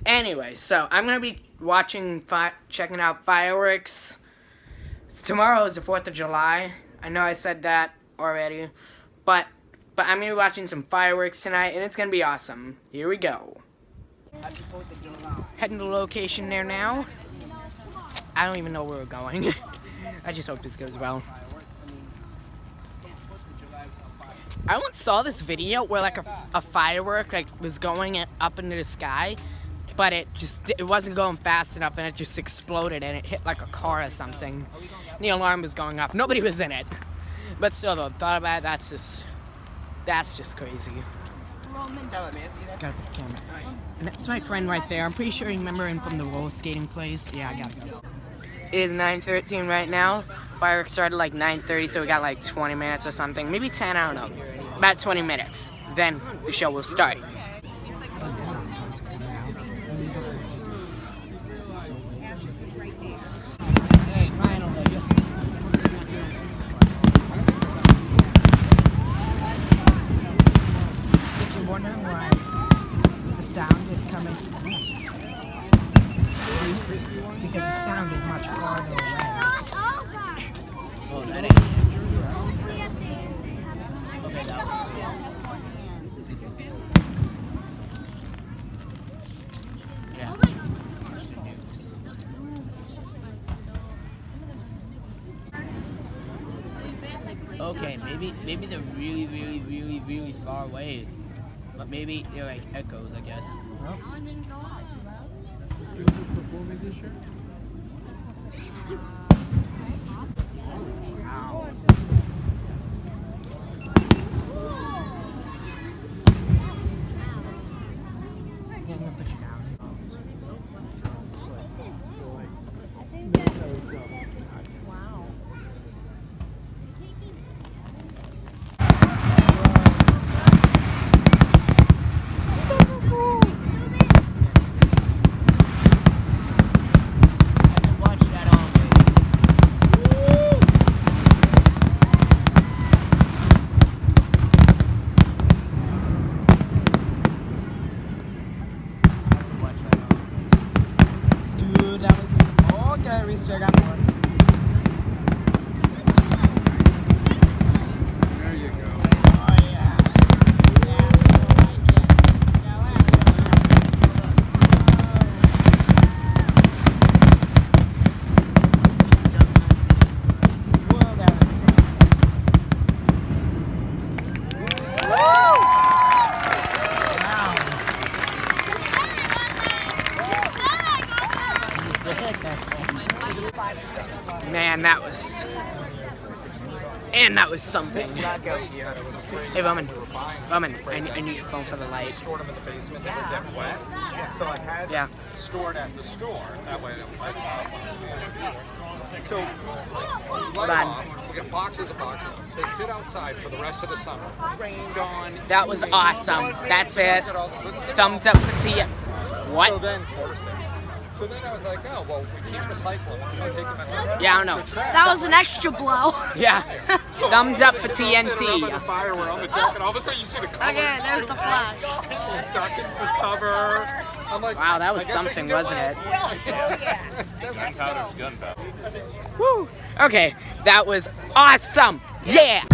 Anyway, so I'm gonna be checking out fireworks. Tomorrow is the 4th of July. I know I said that already, but I'm gonna be watching some fireworks tonight, and it's gonna be awesome. Here we go. Heading to the location there now. I don't even know where we're going. I just hope this goes well. I once saw this video where like a firework was going up into the sky, but it wasn't going fast enough and it just exploded and it hit like a car or something. The alarm was going up. Nobody was in it. But still though, thought about it, that's just crazy. Gotta put the camera. And that's my friend right there. I'm pretty sure you remember him from the roller skating place. Yeah, I gotta go. It is 9:13 right now. Fireworks started like 9:30, so we got like 20 minutes or something. Maybe 10, I don't know. About 20 minutes. Then the show will start. Hey, finally. If you're wondering why the sound is coming, see? Because the sound is much farther away. Oh, that ain't okay, that was yeah. Okay, maybe they're really far away. But maybe they're like echoes, I guess. Well, who's performing this year? wow. I'm gonna put you down. Wow. Dude, that was okay. We still got more. There you go. Oh yeah. That's what I like it. Whoa, that was sick. Woo! Man, that was something. Hey, Bowman, I need your phone for the light. Stored them in the basement. They would get wet. So I had stored at the store. That way it don't wet. So light off. We get boxes of boxes. They sit outside for the rest of the summer. Rain gone. That was awesome. That's it. Thumbs up for Tia. What? So then I was like, oh, well, we can't recycle them. I take them out. Yeah, I don't know. That was an extra blow. Yeah. Thumbs up for TNT. The fire, we're on the deck, and all of a sudden you see the cover. Okay, there's the flash. Ducking the cover. I'm like, wow, that was something, wasn't it? Gunpowder's gunpowder. Woo! Okay, that was awesome. Yeah.